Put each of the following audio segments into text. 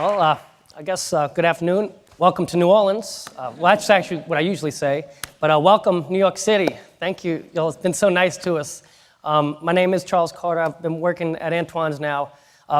I guess good afternoon. Welcome to New Orleans. Well, that's actually what I usually say, but welcome New York City. Thank you. Y'all have been so nice to us. My name is Charles Carter. I've been working at Antoine's now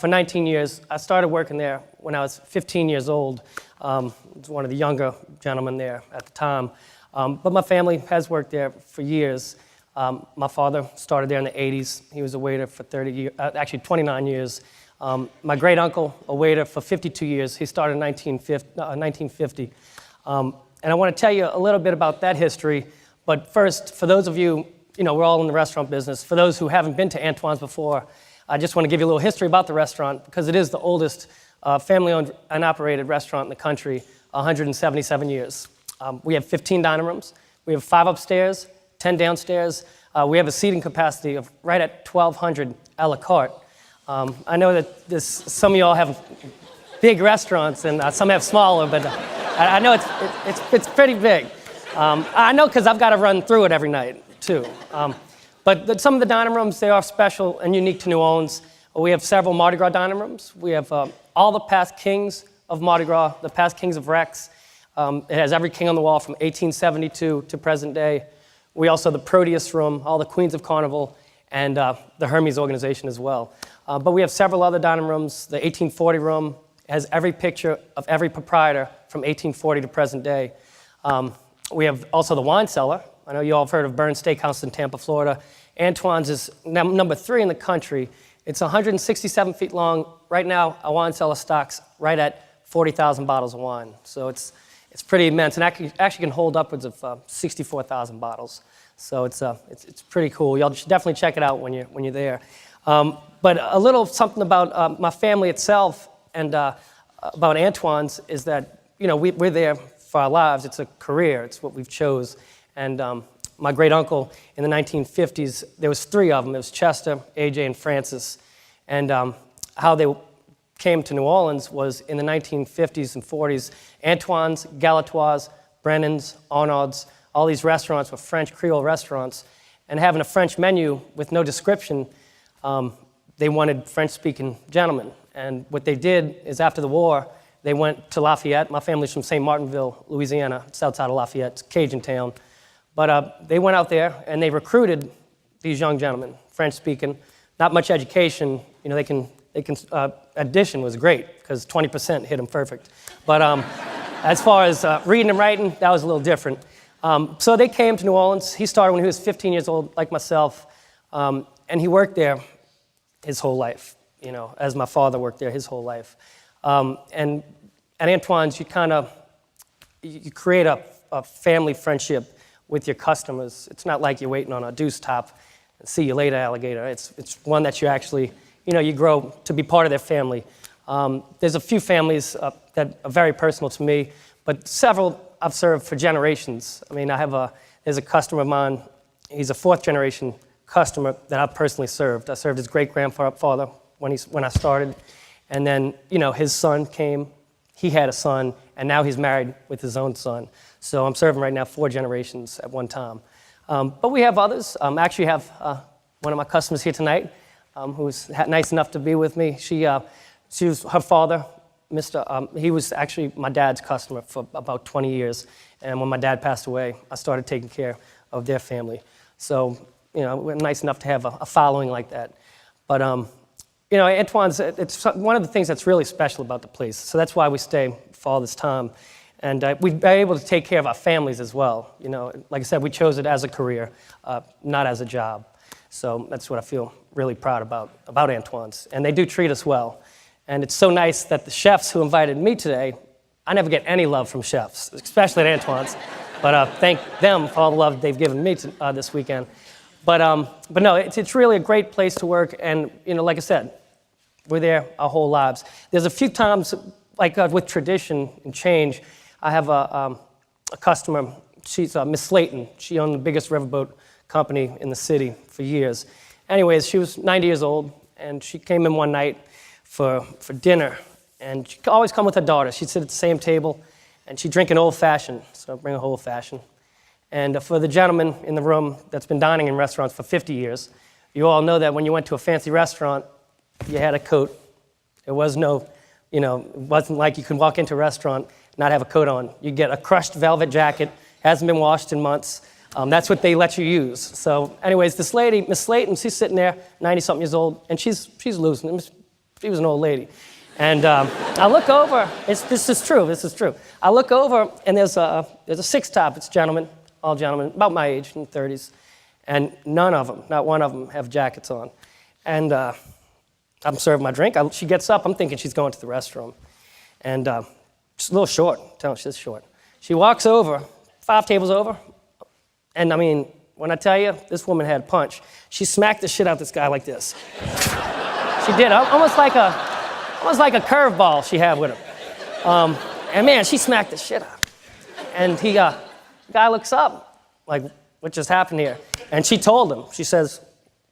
for 19 years. I started working there when I was 15 years old. I was one of the younger gentlemen there at the time. But my family has worked there for years. My father started there in the 80s. He was a waiter for 29 years. My great uncle, a waiter for 52 years. He started in 1950. And I want to tell you a little bit about that history. But first, for those of you, we're all in the restaurant business. For those who haven't been to Antoine's before, I just want to give you a little history about the restaurant because it is the oldest family-owned and operated restaurant in the country, 177 years. We have 15 dining rooms. We have 5 upstairs, 10 downstairs. We have a seating capacity of right at 1,200 a la carte. I know that some of y'all have big restaurants and some have smaller, but I know it's pretty big. I know because I've got to run through it every night too. But some of the dining rooms, they are special and unique to New Orleans. We have several Mardi Gras dining rooms. We have all the past kings of Mardi Gras, the past kings of Rex. It has every king on the wall from 1872 to present day. We also have the Proteus room, all the queens of Carnival, and the Hermes organization as well. But we have several other dining rooms. The 1840 room has every picture of every proprietor from 1840 to present day. We have also the wine cellar. I know you all have heard of Burns Steakhouse in Tampa, Florida. Antoine's is number 3 in the country. It's 167 feet long. Right now, a wine cellar stocks right at 40,000 bottles of wine. So it's pretty immense, and actually can hold upwards of 64,000 bottles. So it's pretty cool. Y'all should definitely check it out when you're there. But a little something about my family itself and about Antoine's is that we're there for our lives. It's a career. It's what we've chose. And my great uncle in the 1950s, there was 3 of them. It was Chester, AJ, and Francis. And how they came to New Orleans was in the 1950s and 40s. Antoine's, Galatoire's, Brennan's, Arnaud's, all these restaurants were French Creole restaurants. And having a French menu with no description, they wanted French-speaking gentlemen. And what they did is after the war, they went to Lafayette. My family's from St. Martinville, Louisiana. It's outside of Lafayette. It's a Cajun town. But they went out there and they recruited these young gentlemen, French-speaking, not much education. Addition was great because 20% hit them perfect. But as far as reading and writing, that was a little different. So they came to New Orleans. He started when he was 15 years old, like myself, and he worked there his whole life, as my father worked there his whole life. And at Antoine's, you create a family friendship with your customers. It's not like you're waiting on a deuce top and see you later, alligator. It's one that you actually, you grow to be part of their family. There's a few families that are very personal to me, but several I've served for generations. I mean, there's a customer of mine. He's a 4th generation customer that I've personally served. I served his great-grandfather when I started. And then, his son came. He had a son, and now he's married with his own son. So I'm serving right now 4 generations at one time. But we have others. I actually have one of my customers here tonight who's nice enough to be with me. She was her father. He was actually my dad's customer for about 20 years. And when my dad passed away, I started taking care of their family. So, we're nice enough to have a following like that. But, Antoine's, it's one of the things that's really special about the place. So that's why we stay for all this time. And we're able to take care of our families as well. Like I said, we chose it as a career, not as a job. So that's what I feel really proud about Antoine's. And they do treat us well. And it's so nice that the chefs who invited me today, I never get any love from chefs, especially at Antoine's. But thank them for all the love they've given me this weekend. But no, it's really a great place to work. And, like I said, we're there our whole lives. There's a few times, like with tradition and change, I have a customer, she's Miss Slayton. She owned the biggest riverboat company in the city for years. Anyways, she was 90 years old, and she came in one night for dinner. And she'd always come with her daughter. She'd sit at the same table, and she'd drink an old-fashioned, so I'd bring a old-fashioned. And for the gentleman in the room that's been dining in restaurants for 50 years, you all know that when you went to a fancy restaurant, you had a coat. There was no You know, it wasn't like you could walk into a restaurant, not have a coat on. You get a crushed velvet jacket, hasn't been washed in months. That's what they let you use. So anyways, this lady, Miss Slayton, she's sitting there, 90-something years old, and she's losing it. She was an old lady. And I look over, this is true. I look over, and there's a six-top, it's gentlemen, all gentlemen, about my age, in the 30s. And none of them, not one of them, have jackets on. And I'm serving my drink. She gets up. I'm thinking she's going to the restroom. And she's a little short. I'm telling you, she's short. She walks over, 5 tables over. And I mean, when I tell you, this woman had punch. She smacked the shit out of this guy like this. She did, almost like a curveball she had with her. And man, she smacked the shit out. And the guy looks up, like, what just happened here? And she told him, she says,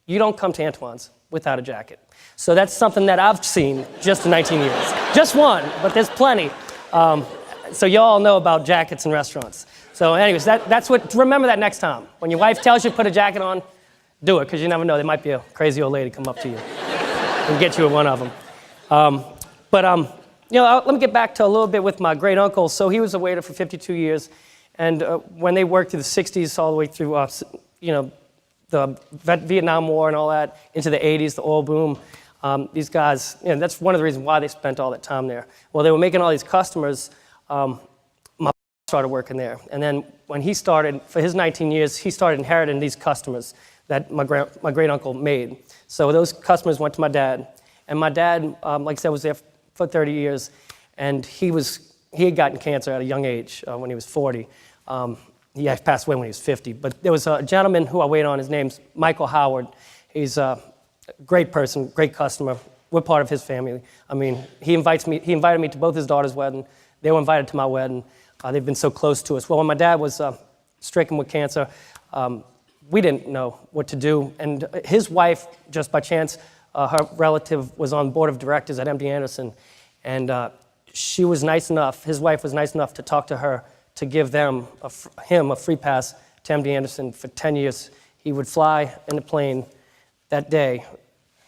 you don't come to Antoine's without a jacket. So that's something that I've seen just in 19 years. Just one, but there's plenty. So you all know about jackets in restaurants. So anyways, that's what, remember that next time. When your wife tells you to put a jacket on, do it, because you never know. There might be a crazy old lady come up to you and get you one of them. You know, let me get back to a little bit with my great uncle. So he was a waiter for 52 years. And when they worked through the 60s all the way through, you know, the Vietnam War and all that, into the 80s, the oil boom, these guys, you know, that's one of the reasons why they spent all that time there. Well, they were making all these customers. My started working there. And then when he started, for his 19 years, he started inheriting these customers that my great uncle made. So those customers went to my dad. And my dad, like I said, was there for 30 years. And he had gotten cancer at a young age when he was 40. He passed away when he was 50. But there was a gentleman who I waited on. His name's Michael Howard. He's a great person, great customer. We're part of his family. I mean, he invited me to both his daughters' wedding. They were invited to my wedding. They've been so close to us. Well, when my dad was stricken with cancer, we didn't know what to do. And his wife, just by chance, her relative was on the board of directors at MD Anderson. And she was nice enough, his wife was nice enough to talk to her to give him a free pass to MD Anderson for 10 years. He would fly in a plane that day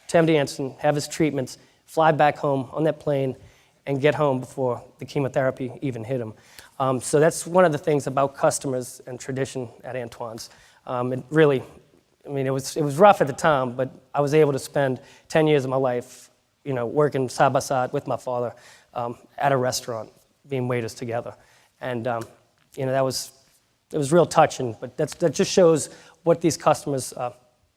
to MD Anderson, have his treatments, fly back home on that plane, and get home before the chemotherapy even hit him. So that's one of the things about customers and tradition at Antoine's. It really, I mean, it was rough at the time, but I was able to spend 10 years of my life, you know, working side by side with my father at a restaurant, being waiters together. And, you know, it was real touching, but that just shows what these customers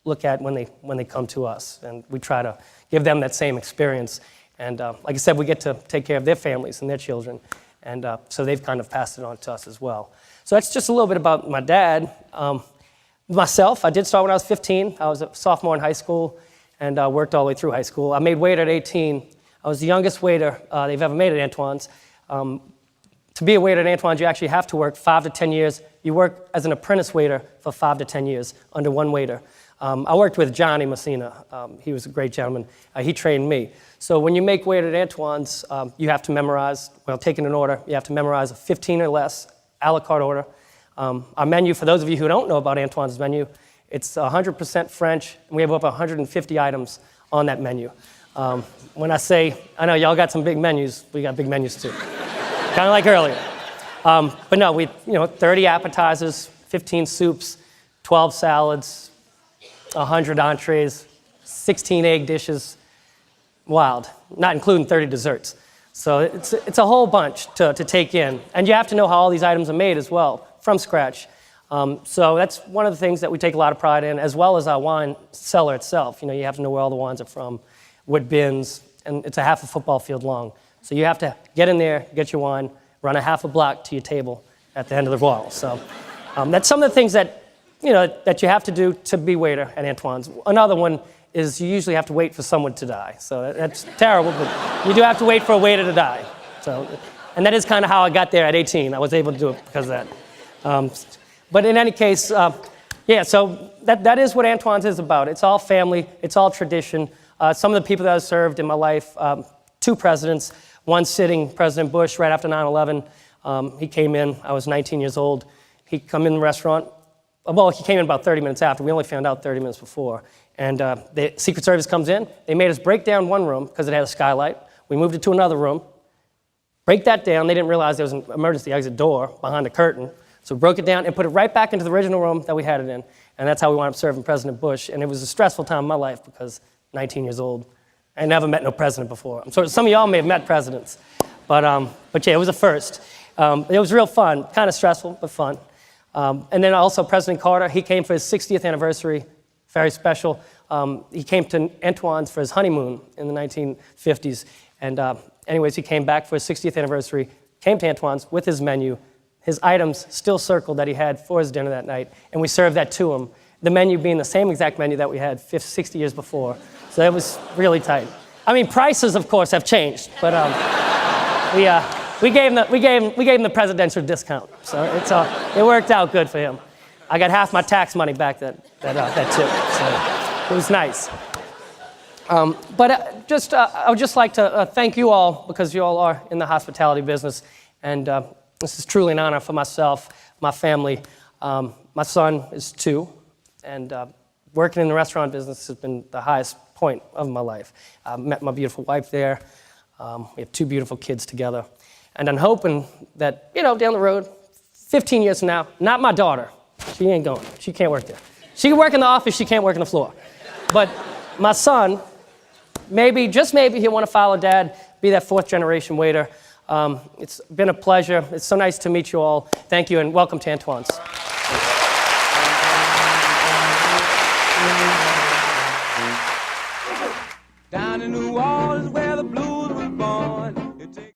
look at when they come to us. And we try to give them that same experience. And like I said, we get to take care of their families and their children. And so they've kind of passed it on to us as well. So that's just a little bit about my dad. Myself, I did start when I was 15. I was a sophomore in high school and worked all the way through high school. I made waiter at 18. I was the youngest waiter they've ever made at Antoine's. To be a waiter at Antoine's, you actually have to work 5 to 10 years. You work as an apprentice waiter for 5 to 10 years under one waiter. I worked with Johnny Messina. He was a great gentleman. He trained me. So when you make waiter at Antoine's, you have to memorize, well, taking an order, you have to memorize a 15 or less a la carte order. Our menu, for those of you who don't know about Antoine's menu, it's 100% French, and we have over 150 items on that menu. When I say, I know y'all got some big menus, we got big menus too. Kind of like earlier. But no, 30 appetizers, 15 soups, 12 salads, 100 entrees, 16 egg dishes, wild, not including 30 desserts. So it's a whole bunch to take in. And you have to know how all these items are made as well, from scratch. So that's one of the things that we take a lot of pride in, as well as our wine cellar itself. You know, you have to know where all the wines are from, what bins, and it's a half a football field long. So you have to get in there, get your wine, run a half a block to your table at the end of the wall. So that's some of the things that that you have to do to be waiter at Antoine's. Another one is you usually have to wait for someone to die. So that's terrible, but you do have to wait for a waiter to die. So, and that is kind of how I got there at 18. I was able to do it because of that. But in any case, yeah, so that is what Antoine's is about. It's all family, it's all tradition. Some of the people that I've served in my life, 2 presidents, one sitting, President Bush, right after 9/11. He came in, I was 19 years old. He come in the restaurant. Well, he came in about 30 minutes after. We only found out 30 minutes before. And the Secret Service comes in. They made us break down one room because it had a skylight. We moved it to another room. Break that down. They didn't realize there was an emergency exit door behind the curtain. So we broke it down and put it right back into the original room that we had it in. And that's how we wound up serving President Bush. And it was a stressful time in my life because 19 years old. I never met no president before. I'm sure some of y'all may have met presidents. But yeah, it was a first. It was real fun, kind of stressful, but fun. And then also President Carter, he came for his 60th anniversary, very special. He came to Antoine's for his honeymoon in the 1950s. And anyways, he came back for his 60th anniversary, came to Antoine's with his menu, his items still circled that he had for his dinner that night, and we served that to him. The menu being the same exact menu that we had 60 years before. So it was really tight. I mean, prices, of course, have changed, but we gave him the presidential discount, so it worked out good for him. I got half my tax money back that tip, so it was nice. I would just like to thank you all because you all are in the hospitality business, and this is truly an honor for myself, my family. My son is 2, and working in the restaurant business has been the highest point of my life. I met my beautiful wife there. We have 2 beautiful kids together. And I'm hoping that, down the road, 15 years from now, not my daughter. She ain't going. She can't work there. She can work in the office. She can't work on the floor. But my son, maybe, just maybe, he'll want to follow Dad, be that 4th-generation waiter. It's been a pleasure. It's so nice to meet you all. Thank you, and welcome to Antoine's.